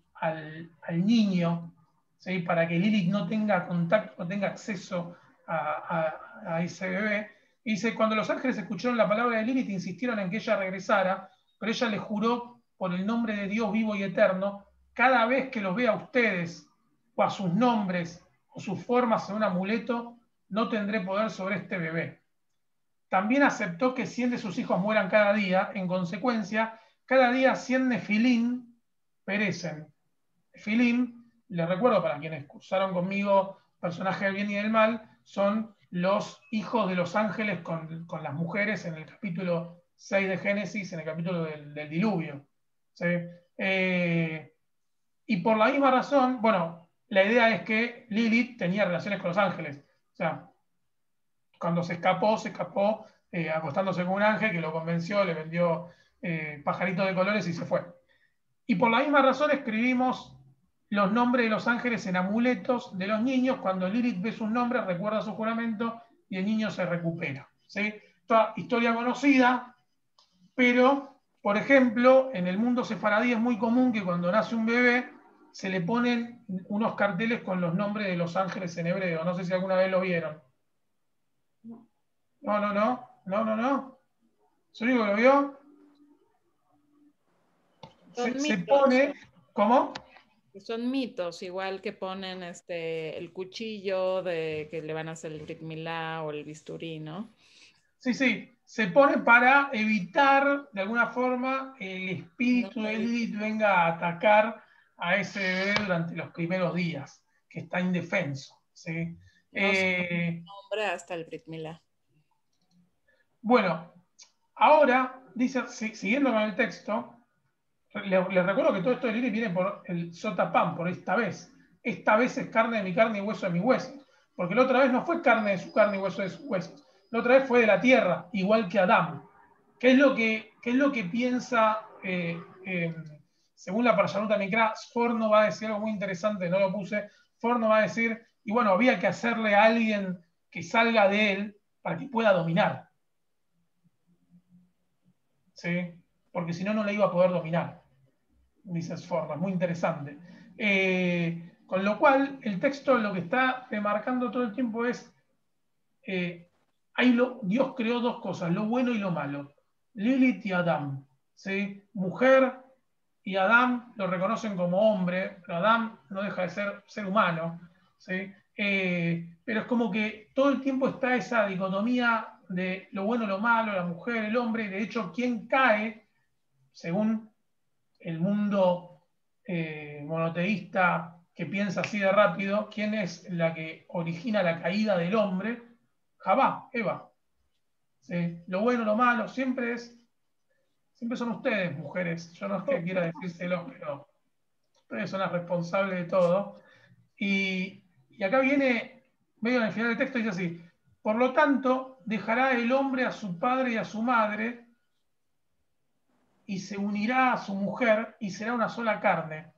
niño, ¿sí? Para que Lilith no tenga contacto, no tenga acceso a ese bebé. Y dice: cuando los ángeles escucharon la palabra de Lilith, insistieron en que ella regresara, pero ella les juró por el nombre de Dios vivo y eterno: cada vez que los vea a ustedes o a sus nombres o sus formas en un amuleto, no tendré poder sobre este bebé. También aceptó que 100 de sus hijos mueran cada día. En consecuencia, cada día 100 nefilín perecen. Nefilín, les recuerdo para quienes cursaron conmigo personaje del bien y del mal, son los hijos de los ángeles con las mujeres en el capítulo 6 de Génesis, en el capítulo del diluvio. ¿Sí? Y por la misma razón, bueno, la idea es que Lilith tenía relaciones con los ángeles. O sea, cuando se escapó acostándose con un ángel que lo convenció, le vendió pajaritos de colores y se fue. Y por la misma razón escribimos los nombres de los ángeles en amuletos de los niños. Cuando Lilith ve sus nombres, recuerda su juramento y el niño se recupera. ¿Sí? Toda historia conocida, pero, por ejemplo, en el mundo sefaradí es muy común que cuando nace un bebé se le ponen unos carteles con los nombres de los ángeles en hebreo. No sé si alguna vez lo vieron. No. ¿Soy único que lo vio? Se pone... ¿Cómo? Son mitos, igual que ponen el cuchillo de que le van a hacer el Brit Milá o el bisturí, ¿no? Sí, se pone para evitar de alguna forma el espíritu de Lilith venga a atacar a ese bebé durante los primeros días, que está indefenso. ¿Sí? No se nombre hasta el Brit Milá. Bueno, ahora, dice, siguiendo con el texto, les recuerdo que todo esto de Lilith viene por el sotapam, por esta vez. Esta vez es carne de mi carne y hueso de mis huesos. Porque la otra vez no fue carne de su carne y hueso de sus huesos. La otra vez fue de la tierra, igual que Adán. ¿Qué es lo que piensa, según la Parshanut Mikra? Sforno va a decir algo muy interesante, no lo puse. Sforno va a decir, y bueno, había que hacerle a alguien que salga de él para que pueda dominar. ¿sí? Porque si no, no la iba a poder dominar, dice Sforza, es muy interesante. Con lo cual, el texto lo que está remarcando todo el tiempo es, Dios creó dos cosas, lo bueno y lo malo, Lilith y Adán, ¿sí? Mujer y Adán lo reconocen como hombre, pero Adán no deja de ser humano, ¿sí? Pero es como que todo el tiempo está esa dicotomía de lo bueno, lo malo, la mujer, el hombre, y de hecho, quien cae, según el mundo monoteísta que piensa así de rápido, ¿quién es la que origina la caída del hombre? Javá, Eva. ¿Sí? Lo bueno, lo malo, siempre son ustedes, mujeres. Yo no es que quiera decírselo, pero ustedes son las responsables de todo. Y acá viene, medio en el final del texto, dice así: por lo tanto, dejará el hombre a su padre y a su madre, y se unirá a su mujer, y será una sola carne.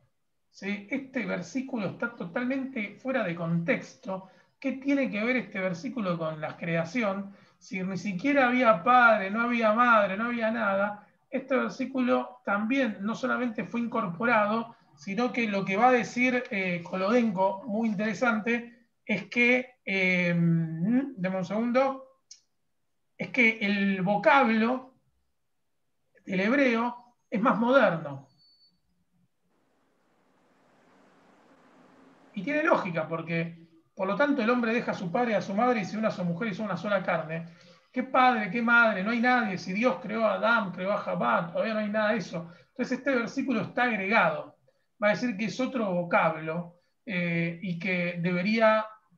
¿Sí? Este versículo está totalmente fuera de contexto. ¿Qué tiene que ver este versículo con la creación? Si ni siquiera había padre, no había madre, no había nada, este versículo también no solamente fue incorporado, sino que lo que va a decir Kolodenko, muy interesante, es que, deme un segundo, es que el vocablo del hebreo es más moderno. Y tiene lógica, porque por lo tanto el hombre deja a su padre y a su madre y se une a su mujer y son una sola carne. ¿Qué padre, qué madre? No hay nadie. Si Dios creó a Adán, creó a Javá, todavía no hay nada de eso. Entonces este versículo está agregado. Va a decir que es otro vocablo y que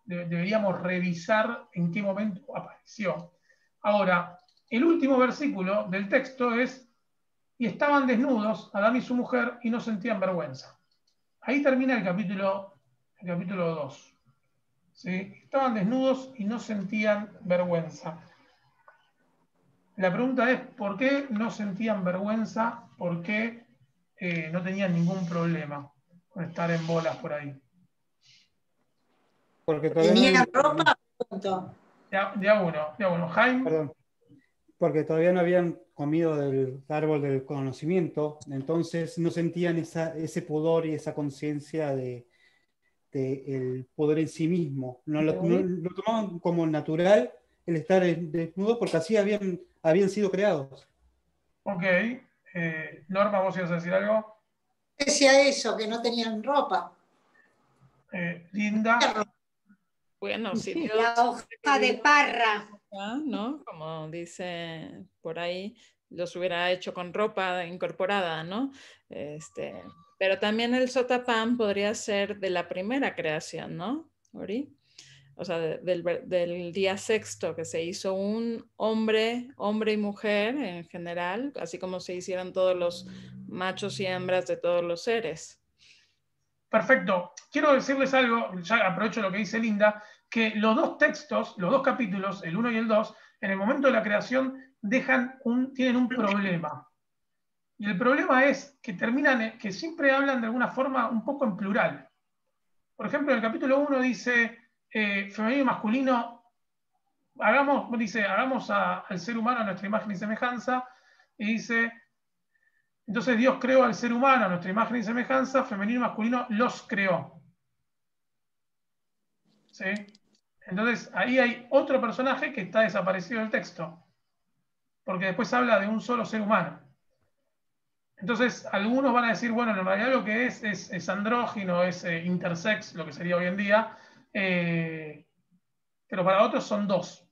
deberíamos revisar en qué momento apareció. Ahora, el último versículo del texto es: y estaban desnudos Adán y su mujer y no sentían vergüenza. Ahí termina el capítulo 2. ¿Sí? Estaban desnudos y no sentían vergüenza. La pregunta es, ¿por qué no sentían vergüenza? ¿Por qué no tenían ningún problema con estar en bolas por ahí? Porque todavía ¿Tenían ropa? Punto. De a uno. Jaime. Perdón. Porque todavía no habían comido del árbol del conocimiento, entonces no sentían ese pudor y esa conciencia de el poder en sí mismo. Lo tomaban como natural el estar desnudo porque así habían sido creados. Ok. Norma, ¿vos ibas a decir algo? Decía eso, que no tenían ropa. Linda. Bueno, si Dios... La hoja de parra. ¿No? Como dice por ahí, los hubiera hecho con ropa incorporada, ¿no? Pero también el sotapán podría ser de la primera creación, ¿no, Ori? O sea, del día sexto, que se hizo un hombre y mujer en general, así como se hicieron todos los machos y hembras de todos los seres. Perfecto. Quiero decirles algo, ya aprovecho lo que dice Linda, que los dos textos, los dos capítulos, el 1 y el 2, en el momento de la creación tienen un problema. Y el problema es que que siempre hablan de alguna forma un poco en plural. Por ejemplo, en el capítulo 1 dice femenino y masculino, hagamos al ser humano a nuestra imagen y semejanza, y dice: entonces Dios creó al ser humano a nuestra imagen y semejanza, femenino y masculino los creó. ¿Sí? Entonces ahí hay otro personaje que está desaparecido del texto, porque después habla de un solo ser humano. Entonces algunos van a decir, bueno, en realidad lo que es andrógino, es intersex, lo que sería hoy en día, pero para otros son dos,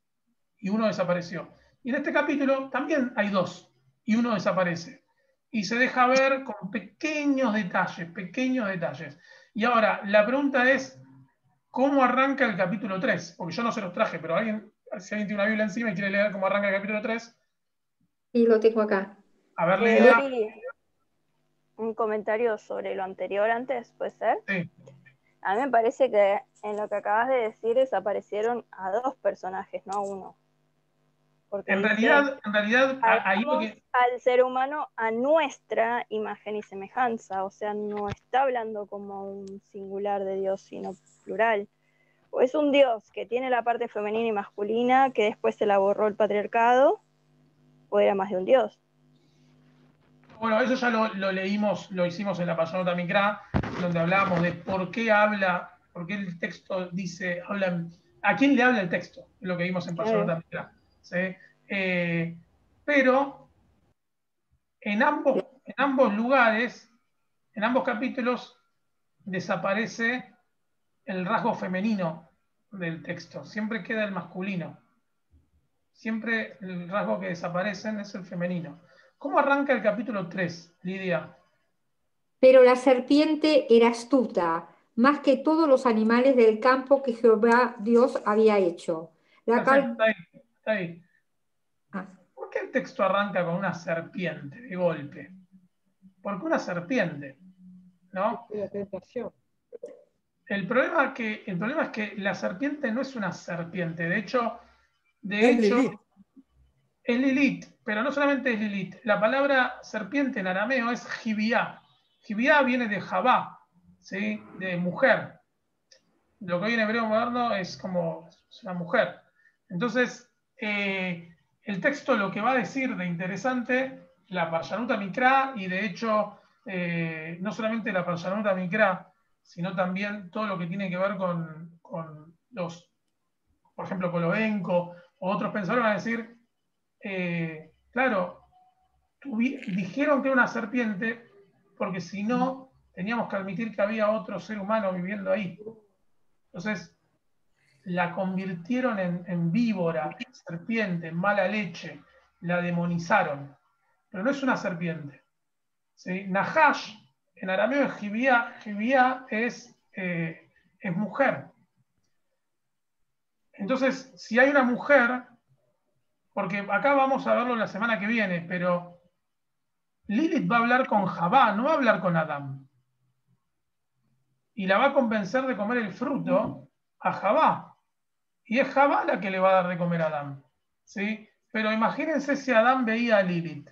y uno desapareció. Y en este capítulo también hay dos, y uno desaparece. Y se deja ver con pequeños detalles. Y ahora, la pregunta es, ¿cómo arranca el capítulo 3? Porque yo no se los traje, pero si alguien tiene una Biblia encima y quiere leer cómo arranca el capítulo 3. Y lo tengo acá. A ver, Linda. Un comentario sobre lo anterior antes, ¿puede ser? Sí. A mí me parece que en lo que acabas de decir desaparecieron a dos personajes, no a uno. Porque en realidad ahí lo que... al ser humano a nuestra imagen y semejanza, o sea, no está hablando como un singular de Dios, sino plural. O es un Dios que tiene la parte femenina y masculina, que después se la borró el patriarcado, o era más de un Dios. Bueno, eso ya lo leímos, lo hicimos en la Parashat Mikra, donde hablábamos de por qué el texto dice, a quién le habla el texto, lo que vimos en Parashat Mikra. ¿Sí? Pero en ambos lugares, en ambos capítulos, desaparece el rasgo femenino del texto, siempre queda el masculino. Siempre el rasgo que desaparecen es el femenino. ¿Cómo arranca el capítulo 3, Lidia? Pero la serpiente era astuta, más que todos los animales del campo que Jehová Dios había hecho. Perfecto, está ahí. Ah. ¿Por qué el texto arranca con una serpiente de golpe? Porque una serpiente, ¿no? La tentación. El problema es que la serpiente no es una serpiente. De hecho, Lilith. es Lilith, pero no solamente es Lilith. La palabra serpiente en arameo es Jibiá. Jibiá viene de Jabá, ¿sí? De mujer. Lo que hoy en hebreo moderno es como una mujer. Entonces, el texto lo que va a decir de interesante, la Parshanut Mikra, y de hecho, no solamente la Parshanut Mikra, sino también todo lo que tiene que ver con los, por ejemplo, Kolovenko o otros pensadores van a decir, claro, dijeron que era una serpiente porque si no, teníamos que admitir que había otro ser humano viviendo ahí. Entonces, la convirtieron en víbora, en serpiente, en mala leche, la demonizaron. Pero no es una serpiente. ¿Sí? Nahash, en arameo es Jibiá, Jibiá es mujer. Entonces, si hay una mujer, porque acá vamos a verlo la semana que viene, pero Lilith va a hablar con Jabá, no va a hablar con Adán. Y la va a convencer de comer el fruto a Jabá. Y es Jabá la que le va a dar de comer a Adán. ¿Sí? Pero imagínense si Adán veía a Lilith.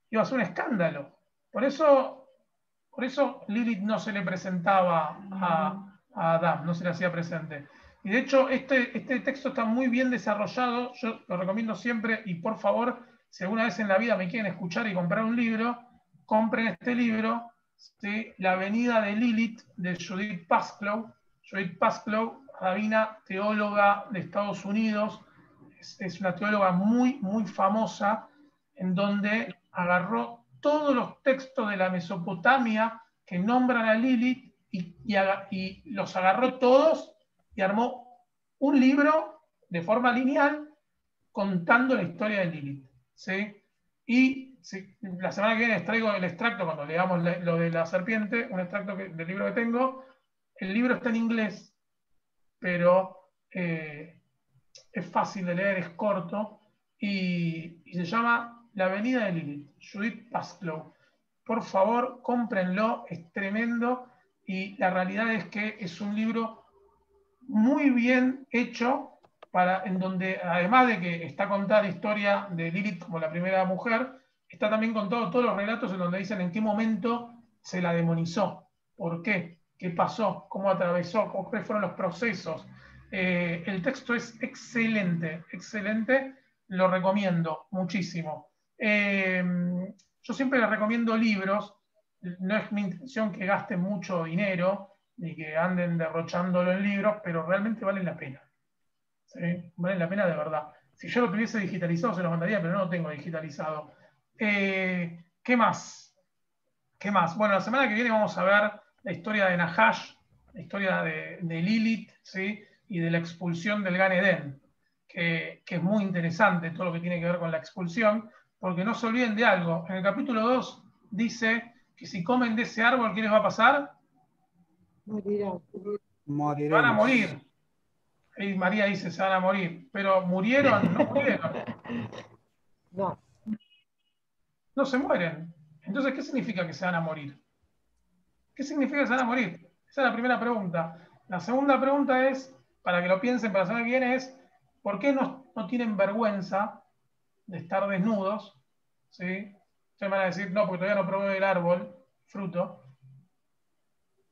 Iba a ser un escándalo. Por eso Lilith no se le presentaba a Adán, no se le hacía presente. Y de hecho, este texto está muy bien desarrollado. Yo lo recomiendo siempre. Y por favor, si alguna vez en la vida me quieren escuchar y comprar un libro, compren este libro, ¿sí? La venida de Lilith, de Judith Pasklow. Judith Pasklow, rabina teóloga de Estados Unidos, es una teóloga muy, muy famosa, en donde agarró todos los textos de la Mesopotamia que nombran a Lilith y los agarró todos y armó un libro de forma lineal contando la historia de Lilith. ¿Sí? Y la semana que viene les traigo el extracto, cuando leamos lo de la serpiente, un extracto del libro que tengo. El libro está en inglés, pero es fácil de leer, es corto, y se llama La venida de Lilith, Judith Pasklow. Por favor, cómprenlo, es tremendo, y la realidad es que es un libro muy bien hecho, en donde además de que está contada la historia de Lilith como la primera mujer, está también contado todos los relatos en donde dicen en qué momento se la demonizó, por qué, qué pasó, cómo atravesó, cuáles fueron los procesos. El texto es excelente, excelente, lo recomiendo muchísimo. Yo siempre les recomiendo libros, no es mi intención que gasten mucho dinero ni que anden derrochándolo en libros, pero realmente valen la pena. ¿Sí? Valen la pena de verdad. Si yo lo tuviese digitalizado se lo mandaría, pero no lo tengo digitalizado. ¿Qué más? ¿Qué más? Bueno, la semana que viene vamos a ver la historia de Nahash, la historia de Lilith, ¿sí? Y de la expulsión del Gan Edén, que es muy interesante todo lo que tiene que ver con la expulsión, porque no se olviden de algo. En el capítulo 2 dice que si comen de ese árbol, ¿qué les va a pasar? Morirán. Van a morir. Y María dice, se van a morir. Pero ¿murieron? No murieron. No. No se mueren. Entonces, ¿qué significa que se van a morir? ¿Qué significa que se van a morir? Esa es la primera pregunta. La segunda pregunta es, para que lo piensen para la semana que viene, es ¿por qué no tienen vergüenza de estar desnudos? ¿Sí? Ustedes van a decir, no, porque todavía no probé el árbol, fruto.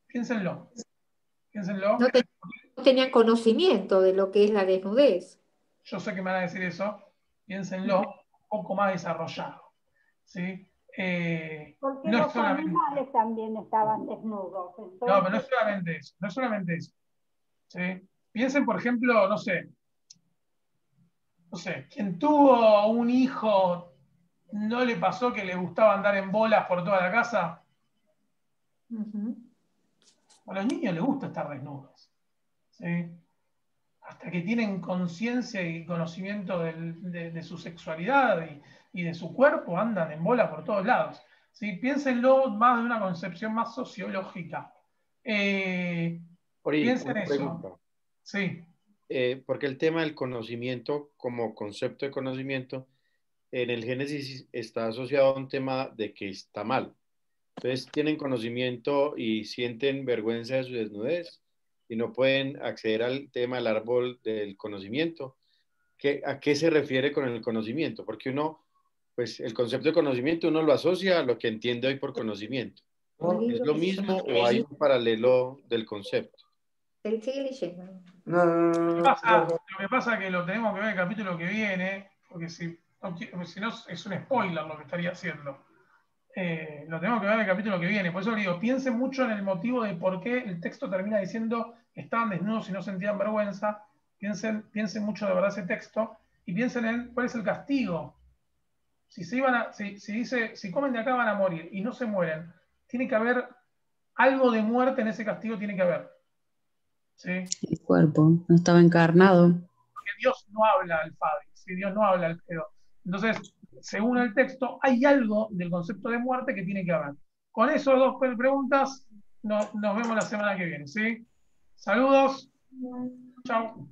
Piénsenlo. Piénsenlo. No tenían conocimiento de lo que es la desnudez. Yo sé que me van a decir eso. Piénsenlo un poco más desarrollado. ¿Sí? Porque no es los solamente, animales también estaban desnudos. no, pero no es Entonces, solamente eso, no es solamente eso. ¿Sí? Piensen, por ejemplo, no sé, quien tuvo un hijo, ¿no le pasó que le gustaba andar en bolas por toda la casa? Ujú. A los niños les gusta estar desnudos. ¿Sí? Hasta que tienen conciencia y conocimiento de su sexualidad y de su cuerpo, andan en bola por todos lados. ¿Sí? Piénsenlo más de una concepción más sociológica. Ori, Piensen una eso. pregunta. Sí. Porque el tema del conocimiento como concepto de conocimiento en el Génesis está asociado a un tema de que está mal. Entonces tienen conocimiento y sienten vergüenza de su desnudez y no pueden acceder al tema del árbol del conocimiento. ¿A qué se refiere con el conocimiento? Porque uno, pues el concepto de conocimiento uno lo asocia a lo que entiende hoy por conocimiento. ¿Es lo mismo o hay un paralelo del concepto? Sigue leyendo. Lo que pasa es que lo tenemos que ver el capítulo que viene, porque si no es un spoiler lo que estaría haciendo. Lo tenemos que ver el capítulo que viene. Por eso le digo, piensen mucho en el motivo de por qué el texto termina diciendo que estaban desnudos y no sentían vergüenza. Piensen mucho de verdad ese texto y piensen en cuál es el castigo. Si comen de acá van a morir y no se mueren, tiene que haber algo de muerte en ese castigo, tiene que haber. ¿Sí? El cuerpo no estaba encarnado. Porque Dios no habla al Padre, ¿sí? Dios no habla al pedo. Entonces, según el texto, hay algo del concepto de muerte que tiene que haber. Con esas dos preguntas, nos vemos la semana que viene. ¿Sí? Saludos. Chao.